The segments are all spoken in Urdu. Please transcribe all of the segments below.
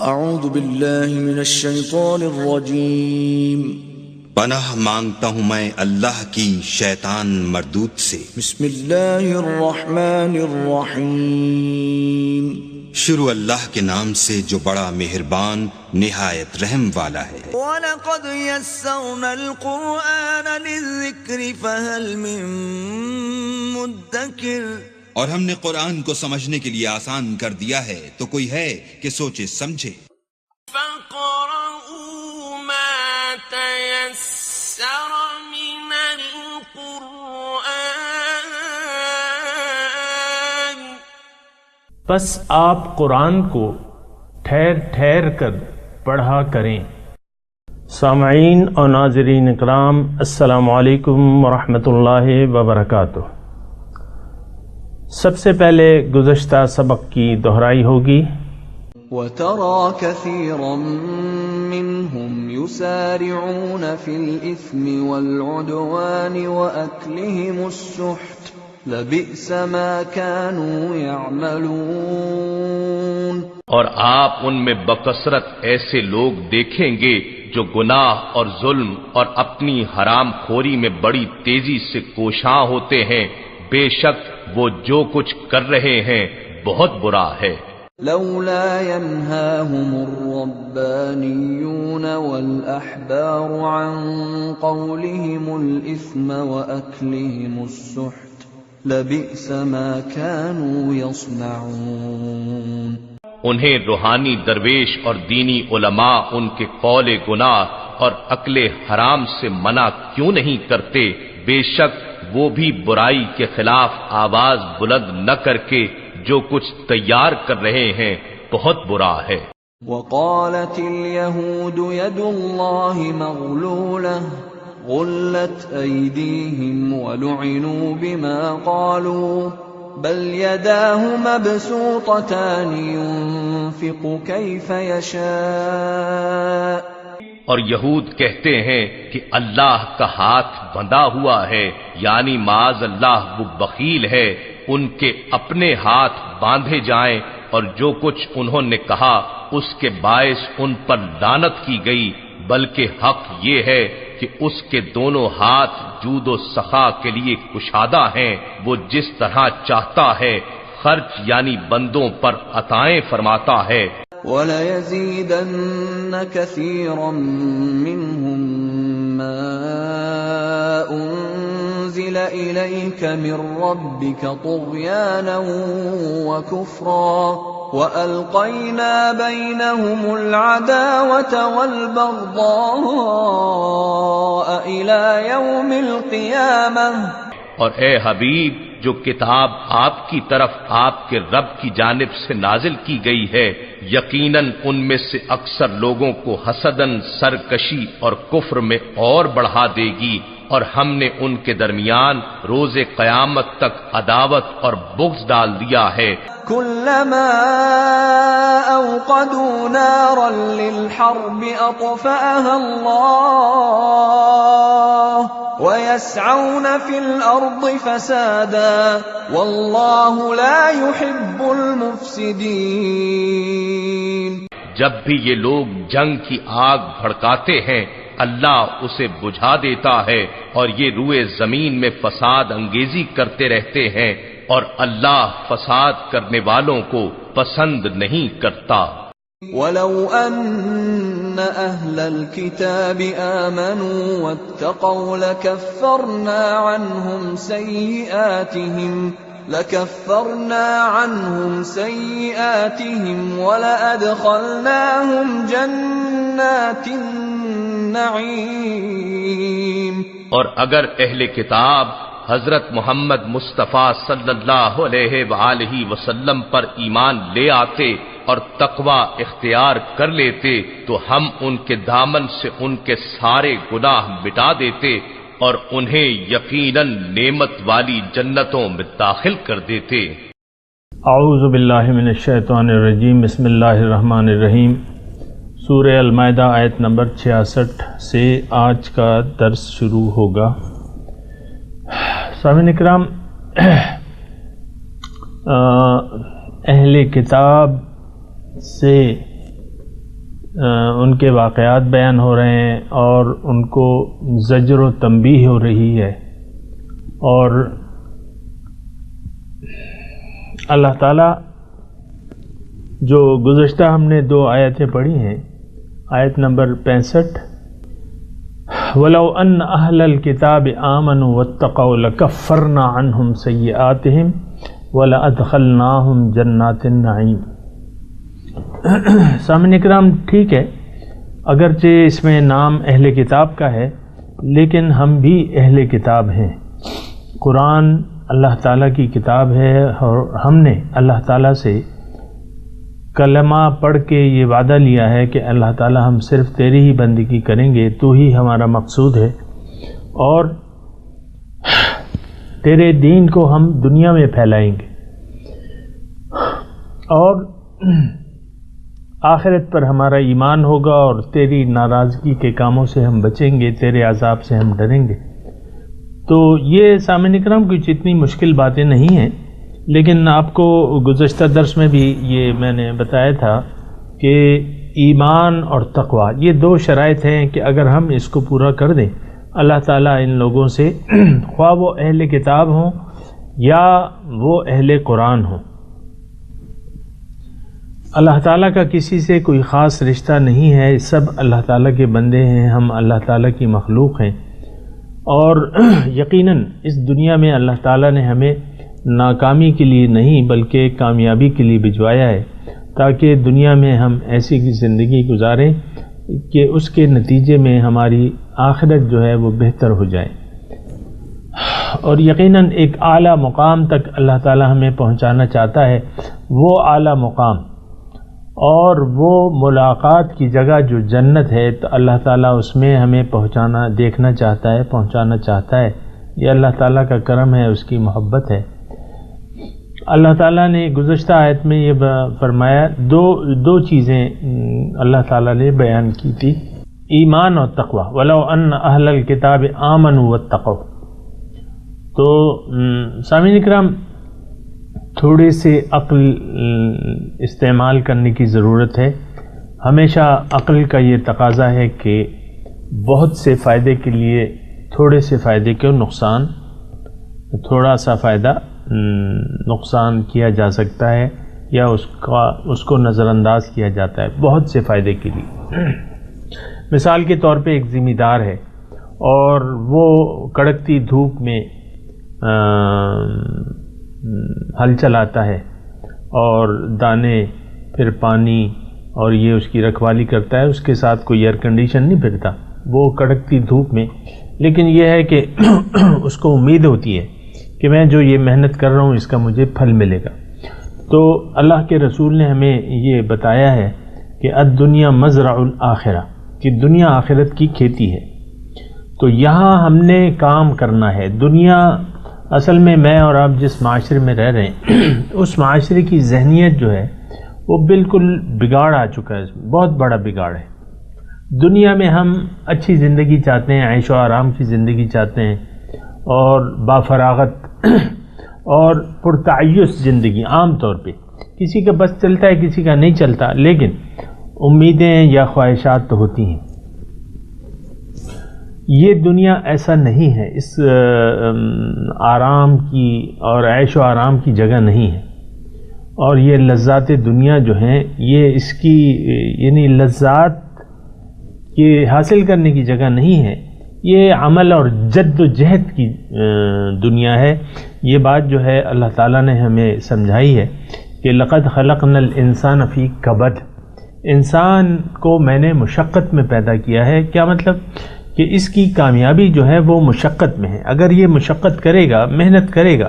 اعوذ باللہ من الشیطان الرجیم پناہ مانگتا ہوں میں اللہ کی شیطان مردود سے۔ بسم اللہ الرحمن الرحیم شروع اللہ کے نام سے جو بڑا مہربان نہایت رحم والا ہے۔ وَلَقَدْ يَسَّرْنَا الْقُرْآنَ لِلذِّكْرِ فَهَلْ مِن مُدَّكِرٍ، اور ہم نے قرآن کو سمجھنے کے لیے آسان کر دیا ہے، تو کوئی ہے کہ سوچے سمجھے۔ فَقْرَؤُوا مَا تَيَسَّرَ مِنَ الْقُرْآنِ، پس آپ قرآن کو ٹھہر ٹھہر کر پڑھا کریں۔ سامعین اور ناظرین اکرام، السلام علیکم ورحمۃ اللہ وبرکاتہ۔ سب سے پہلے گزشتہ سبق کی دہرائی ہوگی۔ وَتَرَى كَثِيرًا مِّنْهُمْ يُسَارِعُونَ فِي الْإِثْمِ وَالْعُدْوَانِ وَأَكْلِهِمُ السُّحْتَ لَبِئْسَ مَا كَانُوا يَعْمَلُونَ، اور آپ ان میں بکثرت ایسے لوگ دیکھیں گے جو گناہ اور ظلم اور اپنی حرام خوری میں بڑی تیزی سے کوشاں ہوتے ہیں، بے شک وہ جو کچھ کر رہے ہیں بہت برا ہے۔ لولا ينهاهم الربانيون والأحبار عن قولهم الإثم وأكلهم السحت لبئس ما كانوا يصنعون، انہیں روحانی درویش اور دینی علماء ان کے قول گناہ اور اکل حرام سے منع کیوں نہیں کرتے؟ بے شک وہ بھی برائی کے خلاف آواز بلند نہ کر کے جو کچھ تیار کر رہے ہیں بہت برا ہے۔ وقالت اليهود يد الله مغلولة غلت أيديهم ولعنوا بما قالوا بل يداه مبسوطتان ينفق كيف يشاء، اور یہود کہتے ہیں کہ اللہ کا ہاتھ بندھا ہوا ہے، یعنی معاذ اللہ وہ بخیل ہے، ان کے اپنے ہاتھ باندھے جائیں، اور جو کچھ انہوں نے کہا اس کے باعث ان پر لعنت کی گئی، بلکہ حق یہ ہے کہ اس کے دونوں ہاتھ جود و سخا کے لیے کشادہ ہیں، وہ جس طرح چاہتا ہے خرچ یعنی بندوں پر عطائیں فرماتا ہے۔ وَلَيَزِيدَنَّ كَثِيرًا مِّنْهُم مَّا أُنزِلَ إِلَيْكَ مِن رَّبِّكَ طُغْيَانًا وَكُفْرًا وَأَلْقَيْنَا بَيْنَهُمُ الْعَدَاوَةَ وَالْبَغْضَاءَ إِلَى يَوْمِ الْقِيَامَةِ، اور اے حبیب، جو کتاب آپ کی طرف آپ کے رب کی جانب سے نازل کی گئی ہے، یقیناً ان میں سے اکثر لوگوں کو حسداً سرکشی اور کفر میں اور بڑھا دے گی، اور ہم نے ان کے درمیان روز قیامت تک عداوت اور بغض ڈال دیا ہے۔ كلما أوقدوا نارا للحرب أطفأها الله ويسعون في الأرض فسادا والله لا يحب المفسدين، جب بھی یہ لوگ جنگ کی آگ بھڑکاتے ہیں اللہ اسے بجھا دیتا ہے، اور یہ روئے زمین میں فساد انگیزی کرتے رہتے ہیں، اور اللہ فساد کرنے والوں کو پسند نہیں کرتا۔ وَلَوْ أَنَّ أَهْلَ الْكِتَابِ آمَنُوا وَاتَّقَوْا لَكَفَّرْنَا عَنْهُمْ سَيِّئَاتِهِمْ وَلَأَدْخَلْنَاهُمْ جَنَّاتِ النَّعِيمِ، اور اگر اہل کتاب حضرت محمد مصطفیٰ صلی اللہ علیہ وآلہ وسلم پر ایمان لے آتے اور تقوی اختیار کر لیتے تو ہم ان کے دامن سے ان کے سارے گناہ مٹا دیتے اور انہیں یقیناً نعمت والی جنتوں میں داخل کر دیتے۔ اعوذ باللہ من الشیطان الرجیم، بسم اللہ الرحمن الرحیم۔ سورہ المائدہ آیت نمبر 66 سے آج کا درس شروع ہوگا۔ سامعین اکرام، اہل کتاب سے ان کے واقعات بیان ہو رہے ہیں اور ان کو زجر و تنبیہ ہو رہی ہے، اور اللہ تعالیٰ جو گزشتہ ہم نے 2 آیتیں پڑھی ہیں، آیت نمبر 65، وَلَوْ أَنَّ أَهْلَ الْكِتَابِ آمَنُوا وَاتَّقَوْا لَكَفَّرْنَا عَنْهُمْ سَيِّئَاتِهِمْ وَلَأَدْخَلْنَاهُمْ جَنَّاتِ النَّعِيمِ۔ سامعین اکرام، ٹھیک ہے، اگرچہ اس میں نام اہل کتاب کا ہے، لیکن ہم بھی اہل کتاب ہیں۔ قرآن اللہ تعالیٰ کی کتاب ہے، اور ہم نے اللہ تعالیٰ سے کلمہ پڑھ کے یہ وعدہ لیا ہے کہ اللہ تعالیٰ ہم صرف تیری ہی بندگی کریں گے، تو ہی ہمارا مقصود ہے، اور تیرے دین کو ہم دنیا میں پھیلائیں گے، اور آخرت پر ہمارا ایمان ہوگا، اور تیری ناراضگی کے کاموں سے ہم بچیں گے، تیرے عذاب سے ہم ڈریں گے۔ تو یہ سامعین اکرام کچھ اتنی مشکل باتیں نہیں ہیں، لیکن آپ کو گزشتہ درس میں بھی یہ میں نے بتایا تھا کہ ایمان اور تقوی یہ 2 شرائط ہیں کہ اگر ہم اس کو پورا کر دیں، اللہ تعالیٰ ان لوگوں سے خواہ وہ اہل کتاب ہوں یا وہ اہل قرآن ہوں، اللہ تعالیٰ کا کسی سے کوئی خاص رشتہ نہیں ہے، سب اللہ تعالیٰ کے بندے ہیں، ہم اللہ تعالیٰ کی مخلوق ہیں، اور یقیناً اس دنیا میں اللہ تعالیٰ نے ہمیں ناکامی کے لیے نہیں بلکہ کامیابی کے لیے بھجوایا ہے، تاکہ دنیا میں ہم ایسی زندگی گزاریں کہ اس کے نتیجے میں ہماری آخرت جو ہے وہ بہتر ہو جائے، اور یقیناً ایک اعلیٰ مقام تک اللہ تعالیٰ ہمیں پہنچانا چاہتا ہے، وہ اعلیٰ مقام اور وہ ملاقات کی جگہ جو جنت ہے، تو اللہ تعالیٰ اس میں ہمیں دیکھنا چاہتا ہے، پہنچانا چاہتا ہے۔ یہ اللہ تعالیٰ کا کرم ہے، اس کی محبت ہے۔ اللہ تعالیٰ نے گزشتہ آیت میں یہ فرمایا، دو چیزیں اللہ تعالیٰ نے بیان کی تھی، ایمان اور تقوی، وَلَوْ أَنَّ أَهْلَ الْكِتَابِ آمَنُوا وَاتَّقَوْا۔ تو سامعین اکرام، تھوڑے سے عقل استعمال کرنے کی ضرورت ہے۔ ہمیشہ عقل کا یہ تقاضا ہے کہ بہت سے فائدے کے لیے تھوڑے سے فائدے کو نقصان، تھوڑا سا فائدہ نقصان کیا جا سکتا ہے، یا اس کو نظر انداز کیا جاتا ہے بہت سے فائدے کے لیے۔ مثال کے طور پہ ایک ذمہ دار ہے اور وہ کڑکتی دھوپ میں ہل چلاتا ہے اور دانے پھر پانی اور یہ اس کی رکھوالی کرتا ہے، اس کے ساتھ کوئی ایئر کنڈیشن نہیں پھرتا، وہ کڑکتی دھوپ میں، لیکن یہ ہے کہ اس کو امید ہوتی ہے کہ میں جو یہ محنت کر رہا ہوں اس کا مجھے پھل ملے گا۔ تو اللہ کے رسول نے ہمیں یہ بتایا ہے کہ الدنیا مزرع الآخرہ، کہ دنیا آخرت کی کھیتی ہے۔ تو یہاں ہم نے کام کرنا ہے۔ دنیا اصل میں میں اور آپ جس معاشرے میں رہ رہے ہیں اس معاشرے کی ذہنیت جو ہے وہ بالکل بگاڑ آ چکا ہے، بہت بڑا بگاڑ ہے۔ دنیا میں ہم اچھی زندگی چاہتے ہیں، عیش و آرام کی زندگی چاہتے ہیں، اور بافراغت اور پرتعیش زندگی۔ عام طور پہ کسی کا بس چلتا ہے، کسی کا نہیں چلتا، لیکن امیدیں یا خواہشات تو ہوتی ہیں۔ یہ دنیا ایسا نہیں ہے، اس آرام کی اور عیش و آرام کی جگہ نہیں ہے، اور یہ لذات دنیا جو ہیں یہ اس کی یعنی لذات کے حاصل کرنے کی جگہ نہیں ہے، یہ عمل اور جد و جہد کی دنیا ہے۔ یہ بات جو ہے اللہ تعالیٰ نے ہمیں سمجھائی ہے کہ لقد خلقنا الانسان فی کبد، انسان کو میں نے مشقت میں پیدا کیا ہے۔ کیا مطلب؟ کہ اس کی کامیابی جو ہے وہ مشقت میں ہے۔ اگر یہ مشقت کرے گا، محنت کرے گا،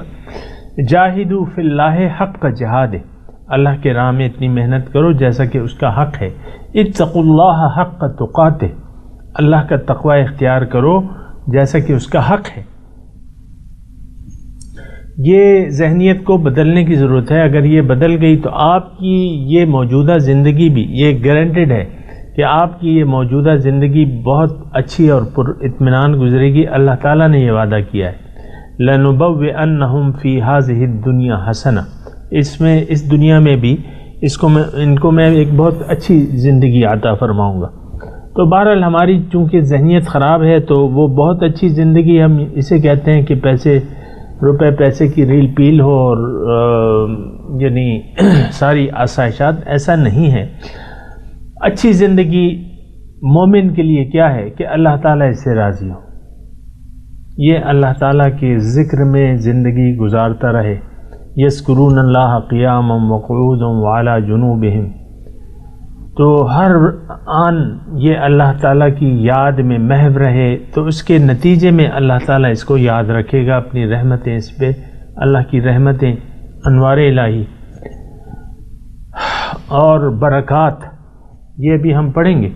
جاہدوا فی اللہ حق کا جہاد، اللہ کے راہ میں اتنی محنت کرو جیسا کہ اس کا حق ہے۔ اتقوا اللہ حق تقاتہ، اللہ کا تقوی اختیار کرو جیسا کہ اس کا حق ہے۔ یہ ذہنیت کو بدلنے کی ضرورت ہے۔ اگر یہ بدل گئی تو آپ کی یہ موجودہ زندگی بھی یہ گارنٹیڈ ہے کہ آپ کی یہ موجودہ زندگی بہت اچھی اور پر اطمینان گزرے گی۔ اللہ تعالیٰ نے یہ وعدہ کیا ہے، لَنُبَوِّئَنَّهُمْ فِي هَذِهِ الدُّنْيَا حَسَنَةً، اس دنیا میں بھی ان کو میں ایک بہت اچھی زندگی عطا فرماؤں گا. تو بہرحال ہماری چونکہ ذہنیت خراب ہے تو وہ بہت اچھی زندگی ہم اسے کہتے ہیں کہ پیسے کی ریل پیل ہو اور یعنی ساری آسائشات. ایسا نہیں ہے. اچھی زندگی مومن کے لیے کیا ہے کہ اللہ تعالیٰ اس سے راضی ہو, یہ اللہ تعالیٰ کے ذکر میں زندگی گزارتا رہے. یذکرون اللہ قیاما وقعودا وعلی جنوبہم, تو ہر آن یہ اللہ تعالیٰ کی یاد میں محو رہے تو اس کے نتیجے میں اللہ تعالیٰ اس کو یاد رکھے گا, اپنی رحمتیں اس پہ, اللہ کی رحمتیں, انوار الہی اور برکات, یہ بھی ہم پڑھیں گے,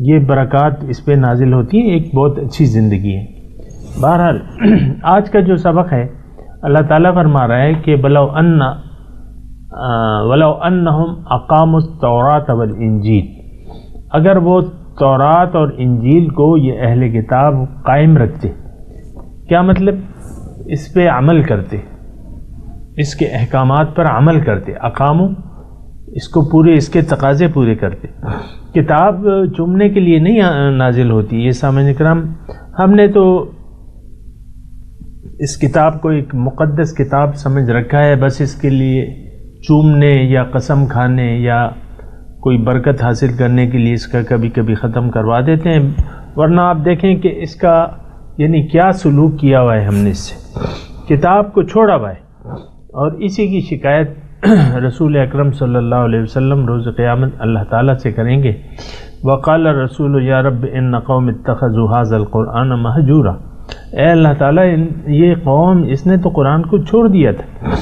یہ برکات اس پہ نازل ہوتی ہیں. ایک بہت اچھی زندگی ہے. بہرحال آج کا جو سبق ہے اللہ تعالیٰ فرما رہا ہے کہ ولو انہم اقاموا التوراۃ والانجیل, اگر وہ تورات اور انجیل کو یہ اہل کتاب قائم رکھتے, کیا مطلب, اس پہ عمل کرتے, اس کے احکامات پر عمل کرتے, اقاموا اس کو پورے, اس کے تقاضے پورے کرتے. کتاب چومنے کے لیے نہیں نازل ہوتی. یہ سامعین کرام, ہم نے تو اس کتاب کو ایک مقدس کتاب سمجھ رکھا ہے, بس اس کے لیے چومنے یا قسم کھانے یا کوئی برکت حاصل کرنے کے لیے اس کا کبھی کبھی ختم کروا دیتے ہیں. ورنہ آپ دیکھیں کہ اس کا یعنی کیا سلوک کیا ہوا ہے ہم نے اس سے, کتاب کو چھوڑا ہوا ہے. اور اسی کی شکایت رسول اکرم صلی اللہ علیہ وسلم روز قیامت اللہ تعالیٰ سے کریں گے. وقال الرسول یا رب ان قوم اتخذوا هذا القرآن مہجورا, اے اللہ تعالیٰ یہ قوم اس نے تو قرآن کو چھوڑ دیا تھا.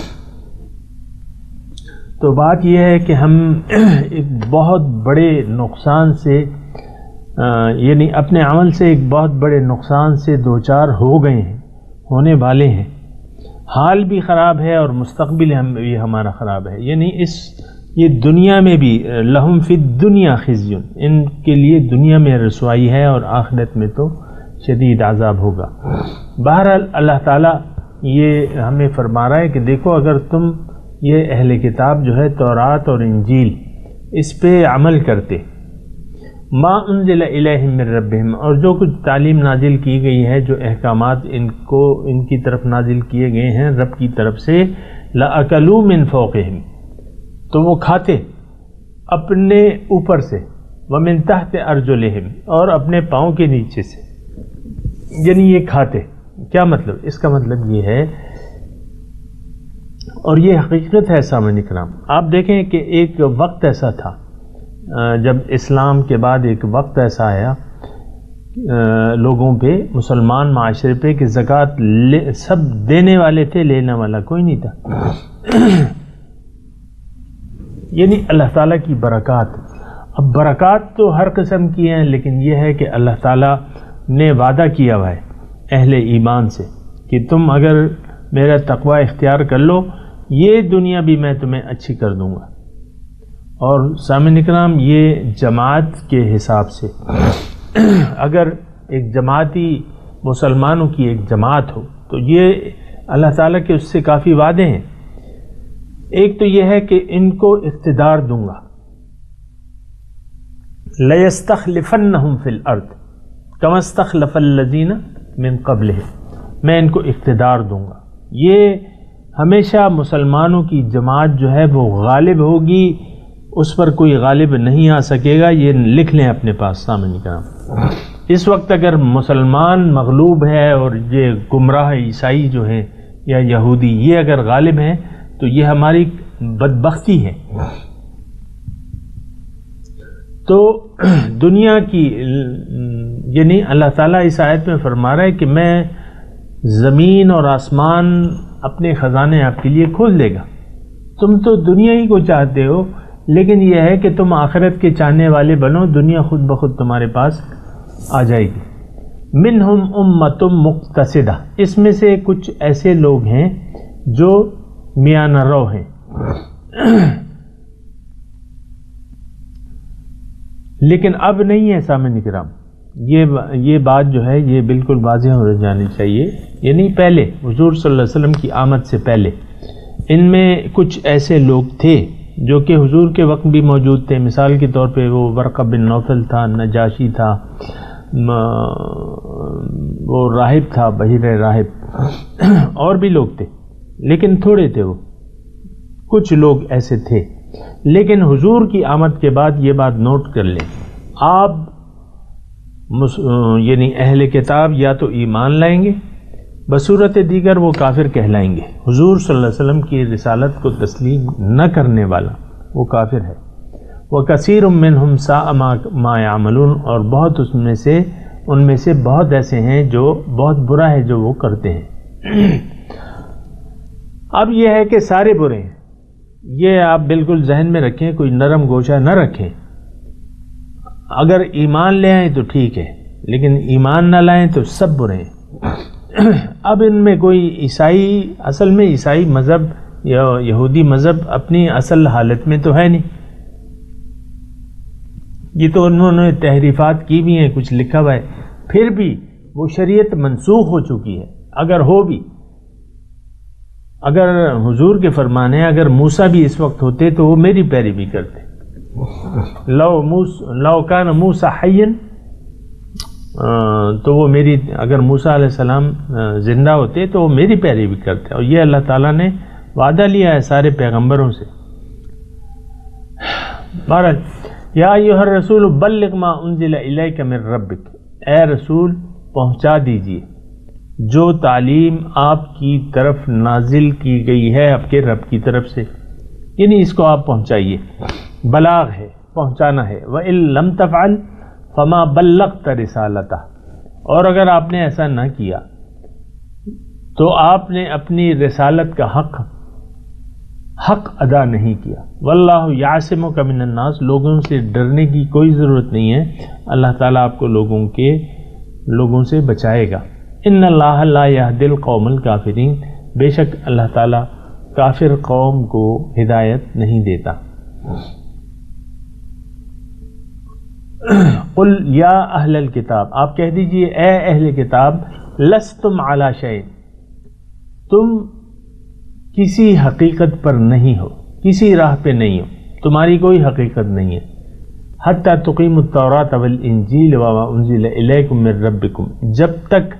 تو بات یہ ہے کہ ہم ایک بہت بڑے نقصان سے یعنی اپنے عمل سے ایک بہت بڑے نقصان سے دوچار ہو گئے ہیں, ہونے والے ہیں. حال بھی خراب ہے اور مستقبل بھی ہمارا خراب ہے. یعنی یہ دنیا میں بھی لہم فی الدنیا خزی, ان کے لیے دنیا میں رسوائی ہے اور آخرت میں تو شدید عذاب ہوگا. بہرحال اللہ تعالیٰ یہ ہمیں فرما رہا ہے کہ دیکھو اگر تم یہ اہل کتاب جو ہے تورات اور انجیل اس پہ عمل کرتے, ما انزل الیہم من ربہم, اور جو کچھ تعلیم نازل کی گئی ہے, جو احکامات ان کی طرف نازل کیے گئے ہیں رب کی طرف سے, لأکلوا من فوقہم, تو وہ کھاتے اپنے اوپر سے, ومن تحت ارجلہم, اور اپنے پاؤں کے نیچے سے, یعنی یہ کھاتے. کیا مطلب, اس کا مطلب یہ ہے, اور یہ حقیقت ہے سامعین کرام. آپ دیکھیں کہ ایک وقت ایسا تھا جب اسلام کے بعد ایک وقت ایسا آیا لوگوں پہ, مسلمان معاشرے پہ, کہ زکوٰۃ سب دینے والے تھے, لینے والا کوئی نہیں تھا. یعنی اللہ تعالیٰ کی برکات. اب برکات تو ہر قسم کی ہیں, لیکن یہ ہے کہ اللہ تعالیٰ نے وعدہ کیا ہوا ہے اہل ایمان سے کہ تم اگر میرا تقوی اختیار کر لو, یہ دنیا بھی میں تمہیں اچھی کر دوں گا. اور سامعین کرام, یہ جماعت کے حساب سے اگر ایک جماعتی مسلمانوں کی ایک جماعت ہو تو یہ اللہ تعالیٰ کے اس سے کافی وعدے ہیں. ایک تو یہ ہے کہ ان کو اقتدار دوں گا, لَيَسْتَخْلِفَنَّهُمْ فِي الْأَرْضِ كَمَا اسْتَخْلَفَ الَّذِينَ مِن قَبْلِهِمْ, میں ان کو اقتدار دوں گا. یہ ہمیشہ مسلمانوں کی جماعت جو ہے وہ غالب ہوگی, اس پر کوئی غالب نہیں آ سکے گا. یہ لکھ لیں اپنے پاس سامنے کرام. اس وقت اگر مسلمان مغلوب ہے اور یہ گمراہ عیسائی جو ہیں یا یہودی یہ اگر غالب ہیں تو یہ ہماری بدبختی ہے. تو دنیا کی یعنی اللہ تعالیٰ اس آیت میں فرما رہا ہے کہ میں زمین اور آسمان اپنے خزانے آپ کے لیے کھول دے گا. تم تو دنیا ہی کو چاہتے ہو, لیکن یہ ہے کہ تم آخرت کے چاہنے والے بنو, دنیا خود بخود تمہارے پاس آ جائے گی. منہم امۃ مقتصدہ, اس میں سے کچھ ایسے لوگ ہیں جو میانہ رو ہیں. لیکن اب نہیں ہے سامعین کرام, یہ بات جو ہے یہ بالکل واضح ہو جانی چاہیے. یعنی پہلے حضور صلی اللہ علیہ وسلم کی آمد سے پہلے ان میں کچھ ایسے لوگ تھے جو کہ حضور کے وقت بھی موجود تھے. مثال کے طور پہ وہ ورقہ بن نوفل تھا، نجاشی تھا، وہ راہب تھا، بحیر راہب، اور بھی لوگ تھے لیکن تھوڑے تھے. وہ کچھ لوگ ایسے تھے. لیکن حضور کی آمد کے بعد یہ بات نوٹ کر لیں، آپ یعنی اہل کتاب یا تو ایمان لائیں گے، بصورت دیگر وہ کافر کہلائیں گے. حضور صلی اللہ علیہ وسلم کی رسالت کو تسلیم نہ کرنے والا وہ کافر ہے. وَكَثِيرٌ مِّنْهُمْ سَاءَ مَا يَعْمَلُونَ، اور بہت ان میں سے بہت ایسے ہیں جو بہت برا ہے جو وہ کرتے ہیں. اب یہ ہے کہ سارے برے ہیں، یہ آپ بالکل ذہن میں رکھیں، کوئی نرم گوشہ نہ رکھیں. اگر ایمان لے آئیں تو ٹھیک ہے، لیکن ایمان نہ لائیں تو سب برے ہیں. اب ان میں کوئی عیسائی، اصل میں عیسائی مذہب یا یہودی مذہب اپنی اصل حالت میں تو ہے نہیں. یہ تو انہوں نے تحریفات کی بھی ہیں، کچھ لکھا ہوا ہے. پھر بھی وہ شریعت منسوخ ہو چکی ہے. اگر ہو بھی، اگر حضور کے فرمان ہے، اگر موسیٰ بھی اس وقت ہوتے تو وہ میری پیروی کرتے. لو کان موسیٰ حیا، تو وہ میری، اگر موسیٰ علیہ السلام زندہ ہوتے تو وہ میری پیروی کرتے. اور یہ اللہ تعالیٰ نے وعدہ لیا ہے سارے پیغمبروں سے. بہرحال، یا ایھا الرسول بلغ ما انزل الیک من ربک، اے رسول پہنچا دیجیے جو تعلیم آپ کی طرف نازل کی گئی ہے آپ کے رب کی طرف سے، یعنی اس کو آپ پہنچائیے. بلاغ ہے، پہنچانا ہے. وَإِن لَمْ تَفْعَلْ فَمَا بَلَّغْتَ رِسَالَتَهُ، اور اگر آپ نے ایسا نہ کیا تو آپ نے اپنی رسالت کا حق ادا نہیں کیا. واللہ یعصمک من الناس، لوگوں سے ڈرنے کی کوئی ضرورت نہیں ہے، اللہ تعالیٰ آپ کو لوگوں سے بچائے گا. ان اللہ لا یہدی القوم الکافرین، بے شک اللہ تعالیٰ کافر قوم کو ہدایت نہیں دیتا. قل یا اہل الکتاب، آپ کہہ دیجئے اے اہل کتاب، لستم علی شیء، تم کسی حقیقت پر نہیں ہو، کسی راہ پہ نہیں ہو، تمہاری کوئی حقیقت نہیں ہے. حتی تقیموا التوراۃ والانجیل وما انزل الیکم من ربکم، جب تک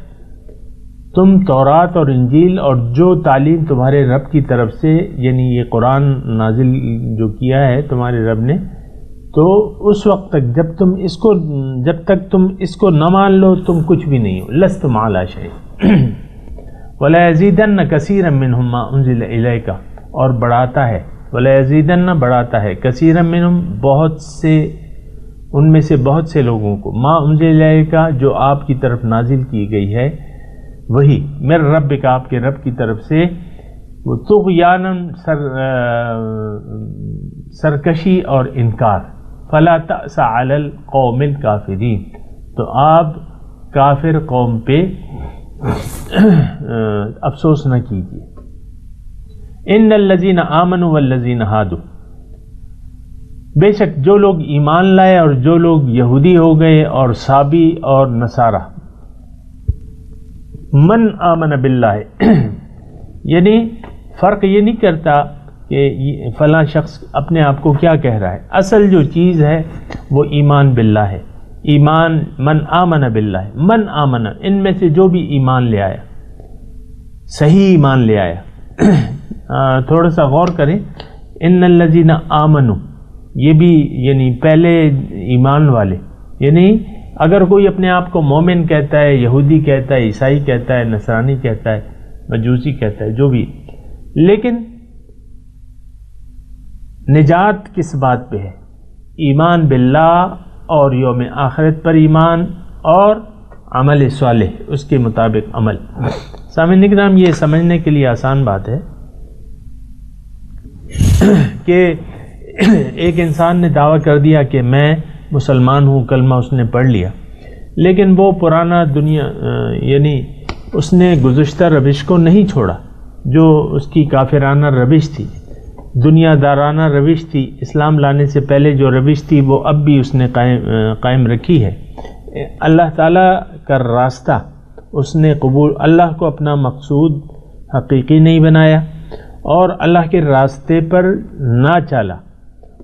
تم تورات اور انجیل اور جو تعلیم تمہارے رب کی طرف سے، یعنی یہ قرآن نازل جو کیا ہے تمہارے رب نے، تو اس وقت تک جب تک تم اس کو نہ مان لو تم کچھ بھی نہیں ہو. لستم علی شیء ولا یزیدن کثیرا منہم ما انزل الیک، اور بڑھاتا ہے، ولا یزیدن بڑھاتا ہے، کثیرا منہم بہت سے، ان میں سے بہت سے لوگوں کو، ما انزل الیک جو آپ کی طرف نازل کی گئی ہے، وہی میرے رب کا، آپ کے رب کی طرف سے، وہ طغیانا سرکشی اور انکار. فلا تأس علی القوم الکافرین، تو آپ کافر قوم پہ افسوس نہ کیجیے. ان الذین آمنوا والذین ہادوا، بے شک جو لوگ ایمان لائے اور جو لوگ یہودی ہو گئے اور صابی اور نصارہ. من آمن باللہ، یعنی فرق یہ نہیں کرتا کہ فلاں شخص اپنے آپ کو کیا کہہ رہا ہے، اصل جو چیز ہے وہ ایمان باللہ ہے. ایمان، من آمن باللہ، من آمن، ان میں سے جو بھی ایمان لے آیا، صحیح ایمان لے آیا. تھوڑا سا غور کریں، ان الذین آمنوا، یہ بھی یعنی پہلے ایمان والے، یعنی اگر کوئی اپنے آپ کو مومن کہتا ہے، یہودی کہتا ہے، عیسائی کہتا ہے، نصرانی کہتا ہے، مجوسی کہتا ہے، جو بھی، لیکن نجات کس بات پہ ہے؟ ایمان باللہ اور یوم آخرت پر ایمان اور عمل صالح، اس کے مطابق عمل. سامعین کرام، یہ سمجھنے کے لیے آسان بات ہے کہ ایک انسان نے دعویٰ کر دیا کہ میں مسلمان ہوں، کلمہ اس نے پڑھ لیا، لیکن وہ پرانا دنیا یعنی اس نے گزشتہ روش کو نہیں چھوڑا جو اس کی کافرانہ روش تھی، دنیا دارانہ روش تھی. اسلام لانے سے پہلے جو روش تھی وہ اب بھی اس نے قائم رکھی ہے. اللہ تعالیٰ کا راستہ اس نے قبول، اللہ کو اپنا مقصود حقیقی نہیں بنایا اور اللہ کے راستے پر نہ چلا.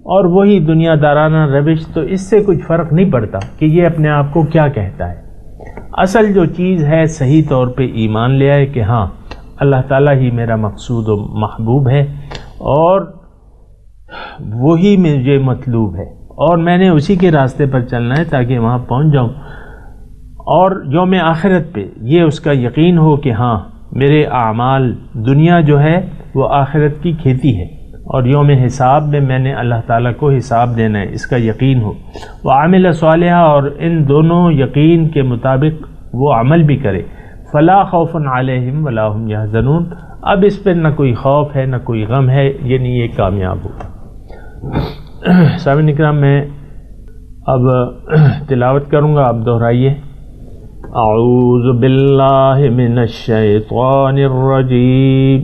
اور وہی دنیا دارانہ روش، تو اس سے کچھ فرق نہیں پڑتا کہ یہ اپنے آپ کو کیا کہتا ہے۔ اصل جو چیز ہے صحیح طور پہ ایمان لے آئے کہ ہاں اللہ تعالیٰ ہی میرا مقصود و محبوب ہے اور وہی مجھے مطلوب ہے، اور میں نے اسی کے راستے پر چلنا ہے تاکہ وہاں پہنچ جاؤں، اور یوم آخرت پہ یہ اس کا یقین ہو کہ ہاں میرے اعمال، دنیا جو ہے وہ آخرت کی کھیتی ہے، اور یوم حساب میں میں نے اللہ تعالیٰ کو حساب دینا ہے، اس کا یقین ہو۔ وعمل صالحا، اور ان دونوں یقین کے مطابق وہ عمل بھی کرے۔ فلا خوف علیہم ولا هم یحزنون، اب اس پہ نہ کوئی خوف ہے نہ کوئی غم ہے، یعنی یہ کامیاب ہوگا۔ سامعین اکرام، میں اب تلاوت کروں گا، آپ دہرائیے۔ اعوذ باللہ من الشیطان الرجیم،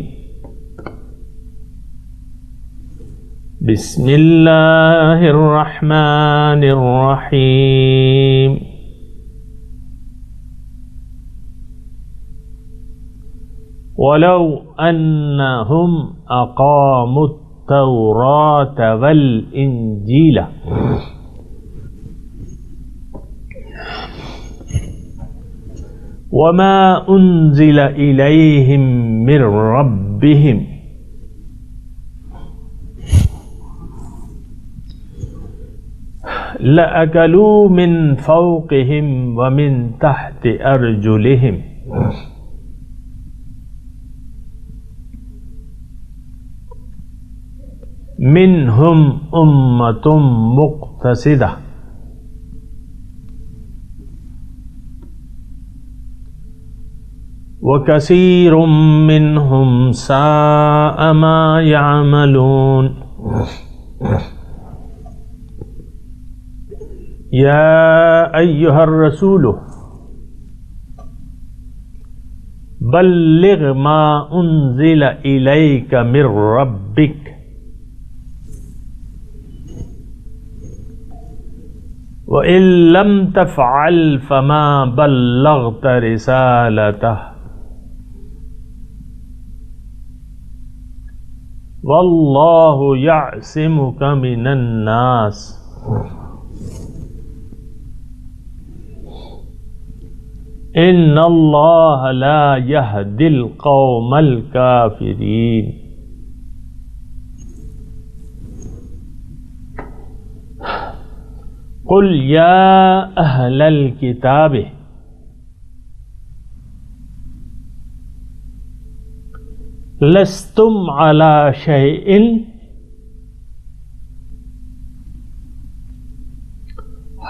بسم اللہ الرحمن الرحیم۔ وَلَوْ أَنَّهُمْ أَقَامُوا التَّوْرَاةَ وَالْإِنْجِيلَ وَمَا أُنْزِلَ إِلَيْهِمْ مِنْ رَبِّهِمْ لَأَكَلُوا مِنْ فَوْقِهِمْ وَمِنْ تَحْتِ أَرْجُلِهِمْ منہم امۃ مقتصدہ وکثیر منہم ساء ما یعملون۔ یا ایہا الرسول بلغ ما انزل الیک من ربک وَإِن لَّمْ تَفْعَلْ فَمَا بَلَّغْتَ رِسَالَتَهُ وَاللَّهُ يَعْصِمُكَ مِنَ النَّاسِ إِنَّ اللَّهَ لَا يَهْدِي الْقَوْمَ الْكَافِرِينَ۔ قل یا اہل الکتاب لستم علی شیء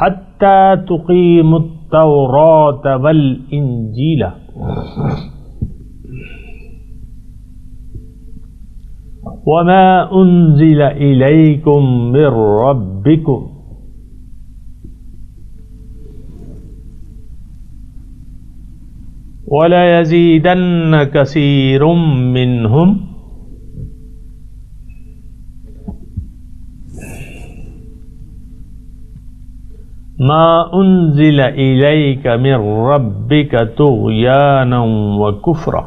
حتی تقیموا التوراة والانجیل وما انزل الیکم من ربکم وَلَيَزِيدَنَّ كَثِيرٌ مِّنْهُمْ مَا أُنزِلَ إِلَيْكَ مِن رَّبِّكَ طُغْيَانًا وَكُفْرًا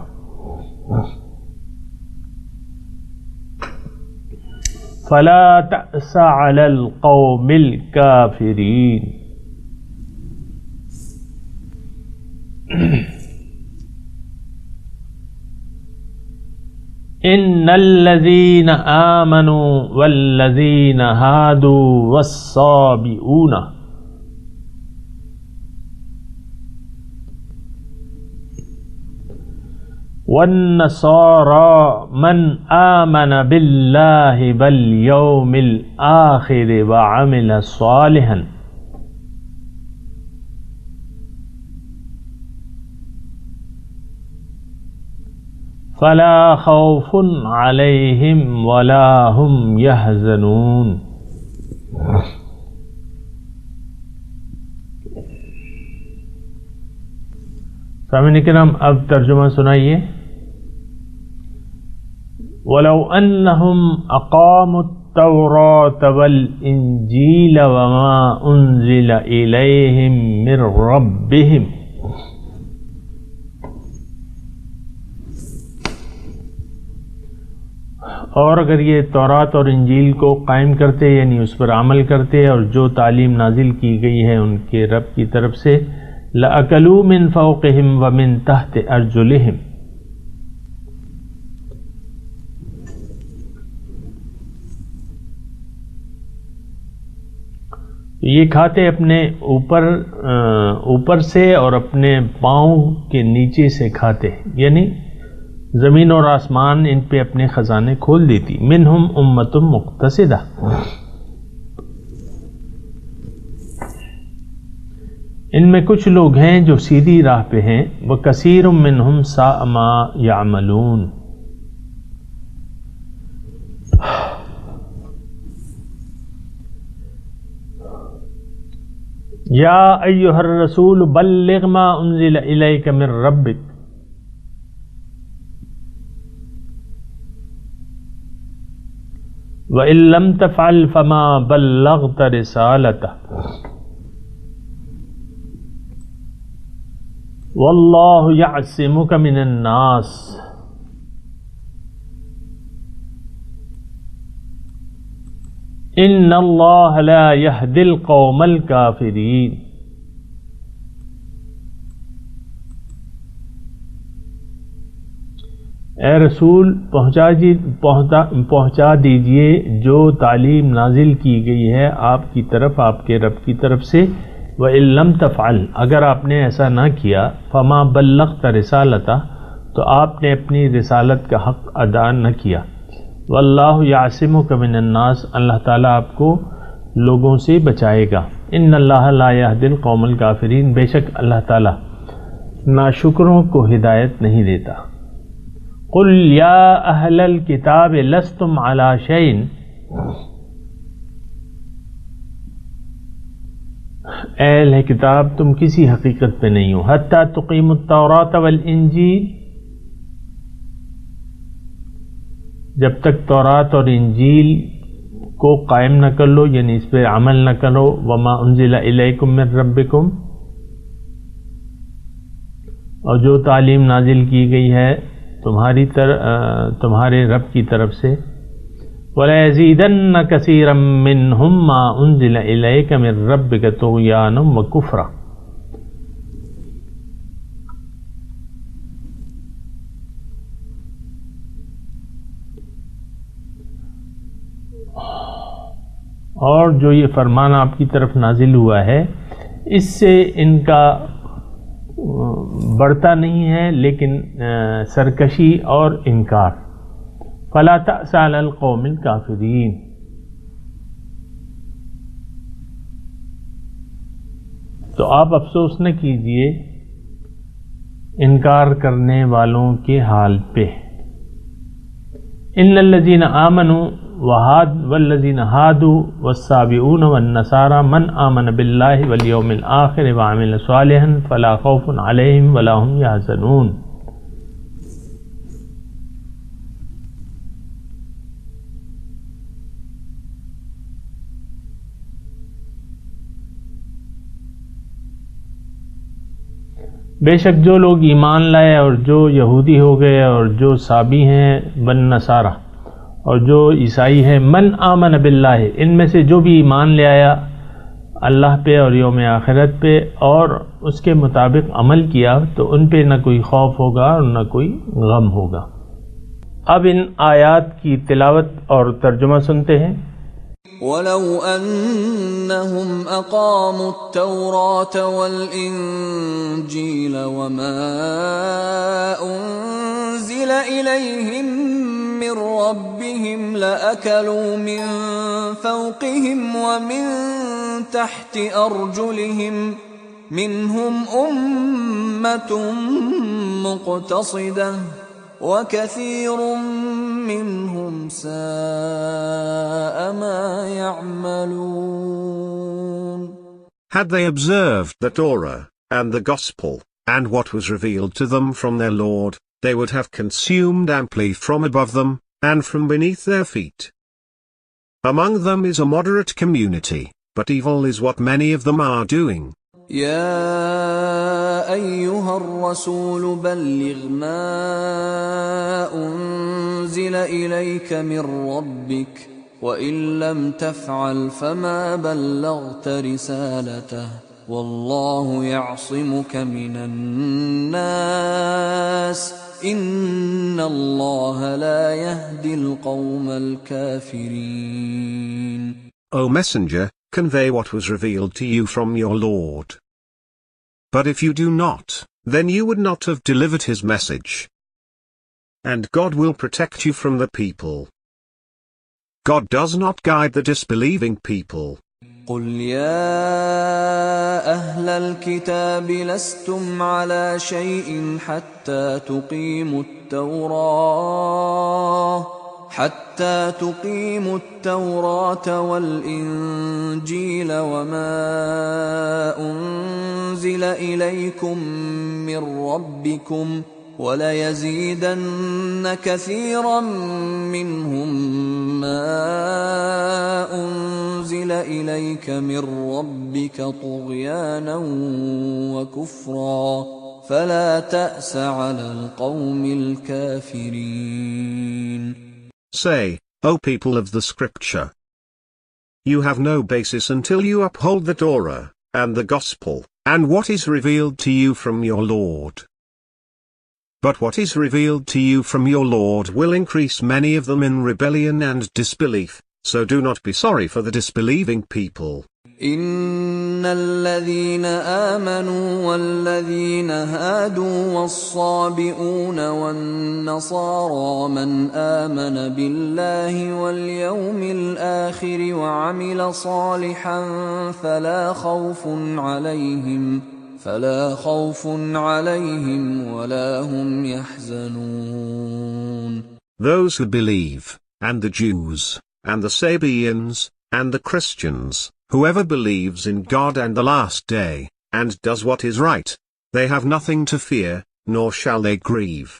فَلَا تَأْسَ عَلَى الْقَوْمِ الْكَافِرِينَ۔ ان الذين آمنوا والذين هادوا والصابئون والنصارى من آمن بالله واليوم الآخر وعمل صالحا فلا خوف علیہم ولا هم يحزنون۔ سامعین کرام، اب ترجمہ سنائیے۔ وَلَوْ أَنَّهُمْ أَقَامُوا التَّوْرَاةَ وَالْإِنْجِيلَ وَمَا أُنزِلَ إِلَيْهِمْ مِنْ رَبِّهِمْ اور اگر یہ تورات اور انجیل کو قائم کرتے یعنی اس پر عمل کرتے اور جو تعلیم نازل کی گئی ہے ان کے رب کی طرف سے لَأَكَلُوا مِن فَوْقِهِمْ وَمِن تَحْتِ أَرْجُلِهِمْ، یہ کھاتے اپنے اوپر سے اور اپنے پاؤں کے نیچے سے کھاتے، یعنی زمین اور آسمان ان پہ اپنے خزانے کھول دیتی۔ منہم امۃ مقتصدہ، ان میں کچھ لوگ ہیں جو سیدھی راہ پہ ہیں، وکثیر منہم ساء ما یعملون، یا ایھا الرسول بلغ ما انزل الیک من ربک وَإِن لَّمْ تَفْعَلْ فَمَا بَلَّغْتَ رِسَالَتَهُ وَاللَّهُ يَعْصِمُكَ مِنَ النَّاسِ إِنَّ اللَّهَ لَا يَهْدِي الْقَوْمَ الْكَافِرِينَ۔ اے رسول پہنچا دیجئے جو تعلیم نازل کی گئی ہے آپ کی طرف، آپ کے رب کی طرف سے، وَإِن لَّمْ تَفْعَلْ، اگر آپ نے ایسا نہ کیا، فَمَا بَلَّغْتَ رِسَالَتَهُ، تو آپ نے اپنی رسالت کا حق ادا نہ کیا، وَاللَّهُ يَعْصِمُكَ مِنَ النَّاسِ، اللہ تعالیٰ آپ کو لوگوں سے بچائے گا، إِنَّ اللَّهَ لَا يَهْدِي الْقَوْمَ الْكَافِرِينَ، بے شک اللہ تعالیٰ ناشکروں کو ہدایت نہیں دیتا۔ قل یا اہل الکتاب لستم علی شیء، اے اہل کتاب تم کسی حقیقت پہ نہیں ہو، حتی تقیموا التوراۃ والانجیل، جب تک تورات اور انجیل کو قائم نہ کر لو یعنی اس پہ عمل نہ کرو، وما انزل الیکم من ربکم، اور جو تعلیم نازل کی گئی ہے تمہارے رب کی طرف سے، وَلَيَزِيدَنَّ كَثِيرًا مِّنْهُمْ مَا أُنزِلَ إِلَيْكَ مِن رَّبِّكَ طُغْيَانًا وَكُفْرًا، اور جو یہ فرمان آپ کی طرف نازل ہوا ہے اس سے ان کا بڑھتا نہیں ہے لیکن سرکشی اور انکار، فلا تأس علی القوم الکافرین، تو آپ افسوس نہ کیجئے انکار کرنے والوں کے حال پہ۔ ان الذین آمنوا والذین ہادوا والسابئون والنصارى من آمن باللہ والیوم الآخر وعمل صالحا فلا خوف علیہم ولا هم یحزنون۔ بے شک جو لوگ ایمان لائے اور جو یہودی ہو گئے اور جو سابی ہیں بن نصارہ اور جو عیسائی ہیں، من آمن باللہ، ان میں سے جو بھی ایمان لے آیا اللہ پہ اور یوم آخرت پہ اور اس کے مطابق عمل کیا تو ان پہ نہ کوئی خوف ہوگا اور نہ کوئی غم ہوگا۔ اب ان آیات کی تلاوت اور ترجمہ سنتے ہیں۔ وَلَوْ أَنَّهُمْ أَقَامُوا التَّوْرَاةَ وَالْإِنْجِيلَ وَمَا أُنْزِلَ إِلَيْهِمْ مِنْ رَبِّهِمْ لَأَكَلُوا مِنْ فَوْقِهِمْ وَمِنْ تَحْتِ أَرْجُلِهِمْ مِنْهُمْ أُمَّةٌ مُقْتَصِدَةٌ وَكَثِيرٌ مِّنْهُمْ سَاءَ مَا يَعْمَلُونَ۔ Had they observed the Torah, and the Gospel, and what was revealed to them from their Lord, they would have consumed amply from above them, and from beneath their feet. Among them is a moderate community, but evil is what many of them are doing. يا أيها الرسول بلغ ما أنزل إليك من ربك وإن لم تفعل فما بلغت رسالته والله يعصمك من الناس إن الله لا يهدي القوم الكافرين. O Messenger, convey what was revealed to you from your Lord. But if you do not, then you would not have delivered his message. And God will protect you from the people. God does not guide the disbelieving people. قل يا أهل الكتاب لستم على شيء حتى تقيموا التوراة والإنجيل وما أنزل إليكم من ربكم وليزيدن كثيرا منهم ما أنزل إليك من ربك طغيانا وكفرا فلا تأس على القوم الكافرين. Say, O people of the scripture, you have no basis until you uphold the Torah, and the Gospel, and what is revealed to you from your Lord. But what is revealed to you from your Lord will increase many of them in rebellion and disbelief, so do not be sorry for the disbelieving people. إن الذين آمنوا والذين هادوا والصابئون والنصارى من آمن بالله واليوم الآخر وعمل صالحا فلا خوف عليهم ولا هم يحزنون. Those who believe, and the Jews, and the Sabians, and the Christians, whoever believes in God and the last day, and does what is right, they have nothing to fear, nor shall they grieve.